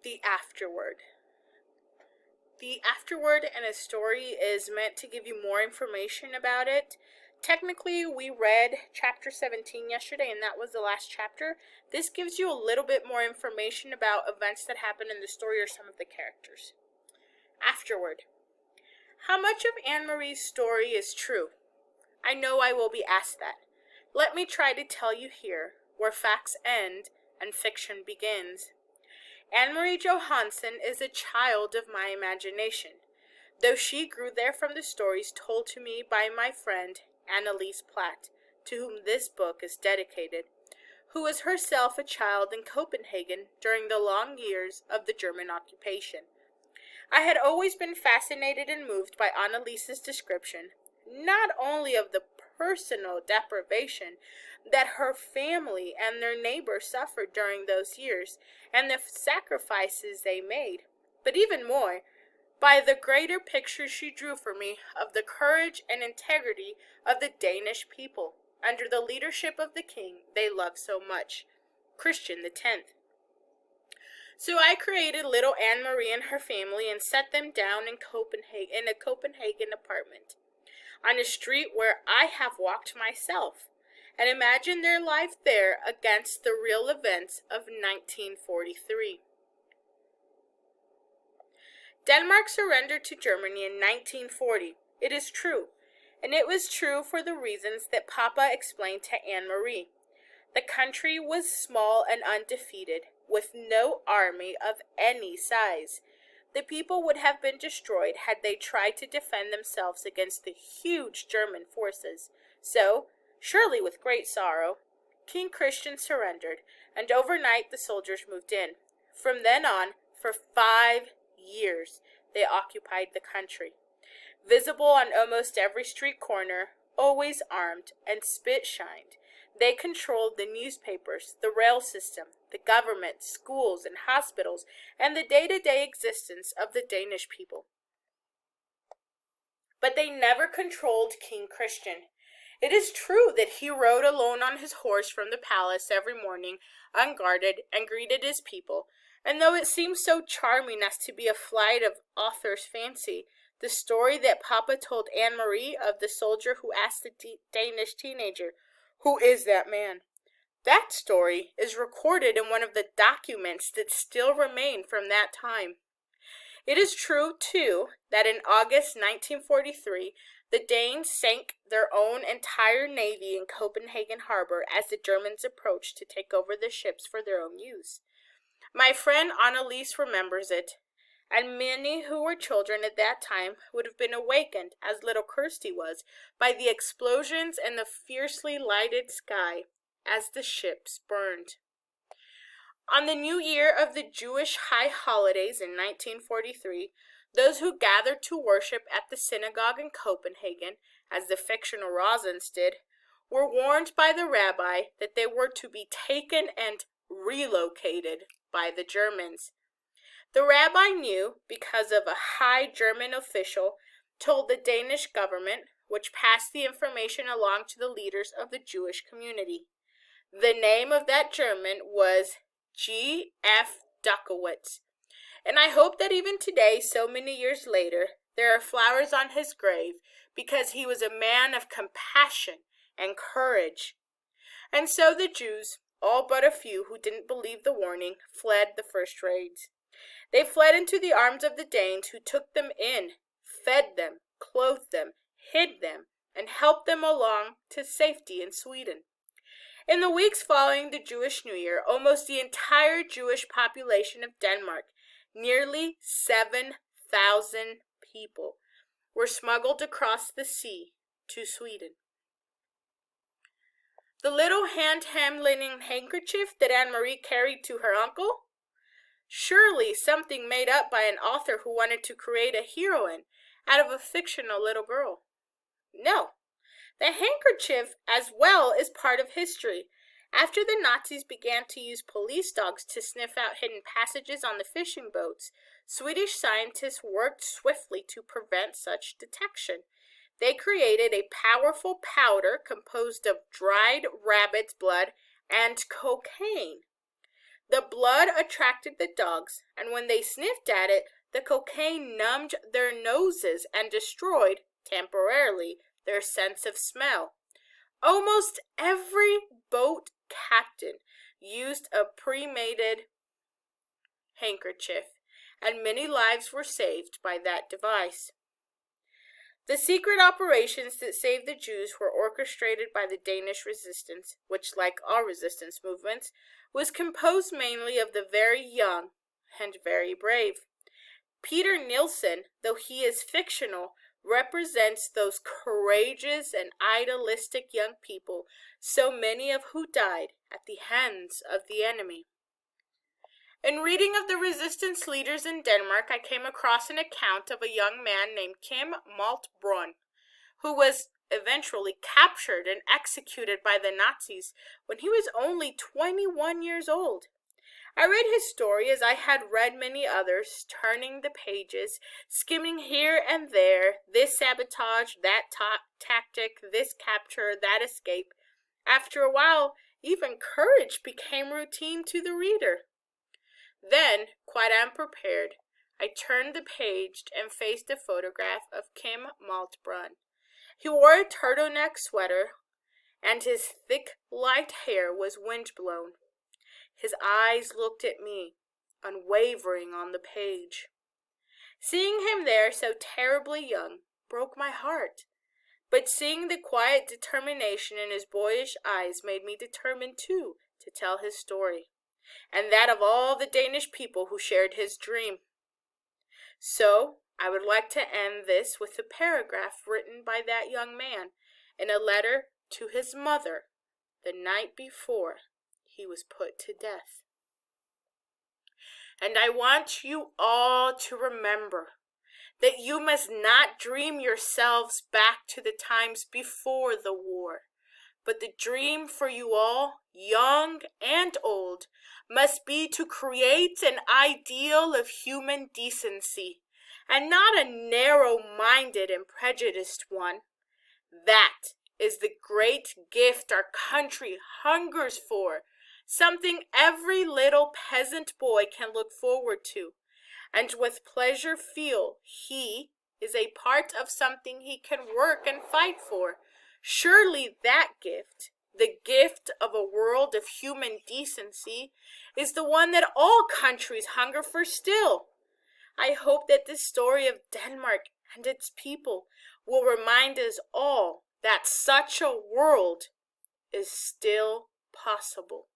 The Afterword. The Afterword in a story is meant to give you more information about it. Technically, we read chapter 17 yesterday, and that was the last chapter. This gives you a little bit more information about events that happen in the story or some of the characters. Afterword. How much of Anne-Marie's story is true? I know I will be asked that. Let me try to tell you here, where facts end and fiction begins. Anne-Marie Johansen is a child of my imagination, though she grew there from the stories told to me by my friend Annalise Platt, to whom this book is dedicated, who was herself a child in Copenhagen during the long years of the German occupation. I had always been fascinated and moved by Annalise's description, not only of the personal deprivation that her family and their neighbors suffered during those years, and the sacrifices they made, but even more, by the greater picture she drew for me of the courage and integrity of the Danish people, under the leadership of the king they loved so much, Christian X. So I created little Anne-Marie and her family and set them down in a Copenhagen apartment, on a street where I have walked myself, and imagine their life there against the real events of 1943. Denmark surrendered to Germany in 1940. It is true, and it was true for the reasons that Papa explained to Anne-Marie. The country was small and undefeated, with no army of any size. The people would have been destroyed had they tried to defend themselves against the huge German forces. So, surely with great sorrow, King Christian surrendered, and overnight the soldiers moved in. From then on, for 5 years, they occupied the country. Visible on almost every street corner, always armed, and spit-shined, they controlled the newspapers, the rail system, the government, schools, and hospitals, and the day-to-day existence of the Danish people. But they never controlled King Christian. It is true that he rode alone on his horse from the palace every morning, unguarded, and greeted his people, and though it seems so charming as to be a flight of author's fancy, the story that Papa told Anne-Marie of the soldier who asked the Danish teenager, "Who is that man?" That story is recorded in one of the documents that still remain from that time. It is true, too, that in August 1943, the Danes sank their own entire navy in Copenhagen harbor as the Germans approached to take over the ships for their own use. My friend Annalise remembers it, and many who were children at that time would have been awakened, as little Kirsty was, by the explosions and the fiercely lighted sky as the ships burned. On the new year of the Jewish high holidays in 1943, those who gathered to worship at the synagogue in Copenhagen, as the fictional Rosens did, were warned by the rabbi that they were to be taken and relocated by the Germans. The rabbi knew because of a high German official told the Danish government, which passed the information along to the leaders of the Jewish community. The name of that German was G.F. Duckowitz, and I hope that even today, so many years later, there are flowers on his grave because he was a man of compassion and courage. And so the Jews, all but a few who didn't believe the warning, fled the first raids. They fled into the arms of the Danes, who took them in, fed them, clothed them, hid them, and helped them along to safety in Sweden. In the weeks following the Jewish New Year, almost the entire Jewish population of Denmark, nearly 7,000 people, were smuggled across the sea to Sweden. The little hand-hem linen handkerchief that Anne-Marie carried to her uncle? Surely something made up by an author who wanted to create a heroine out of a fictional little girl. No. The handkerchief as well is part of history. After the Nazis began to use police dogs to sniff out hidden passages on the fishing boats, Swedish scientists worked swiftly to prevent such detection. They created a powerful powder composed of dried rabbit's blood and cocaine. The blood attracted the dogs, and when they sniffed at it, the cocaine numbed their noses and destroyed, temporarily, their sense of smell. Almost every boat captain used a pre-mated handkerchief, and many lives were saved by that device. The secret operations that saved the Jews were orchestrated by the Danish resistance, which, like all resistance movements, was composed mainly of the very young and very brave. Peter Nielsen, though he is fictional, represents those courageous and idealistic young people, so many of who died at the hands of the enemy. In reading of the resistance leaders in Denmark, I came across an account of a young man named Kim Maltbrun, who was eventually captured and executed by the Nazis when he was only 21 years old. I read his story as I had read many others, turning the pages, skimming here and there, this sabotage, that tactic, this capture, that escape. After a while, even courage became routine to the reader. Then, quite unprepared, I turned the page and faced a photograph of Kim Maltbrun. He wore a turtleneck sweater, and his thick, light hair was wind-blown. His eyes looked at me, unwavering on the page. Seeing him there so terribly young broke my heart, but seeing the quiet determination in his boyish eyes made me determined, too, to tell his story, and that of all the Danish people who shared his dream. So, I would like to end this with a paragraph written by that young man in a letter to his mother the night before he was put to death. And I want you all to remember that you must not dream yourselves back to the times before the war, but the dream for you all, young and old, must be to create an ideal of human decency, and not a narrow-minded and prejudiced one. That is the great gift our country hungers for, something every little peasant boy can look forward to, and with pleasure feel he is a part of something he can work and fight for. Surely that gift, the gift of a world of human decency, is the one that all countries hunger for still. I hope that this story of Denmark and its people will remind us all that such a world is still possible.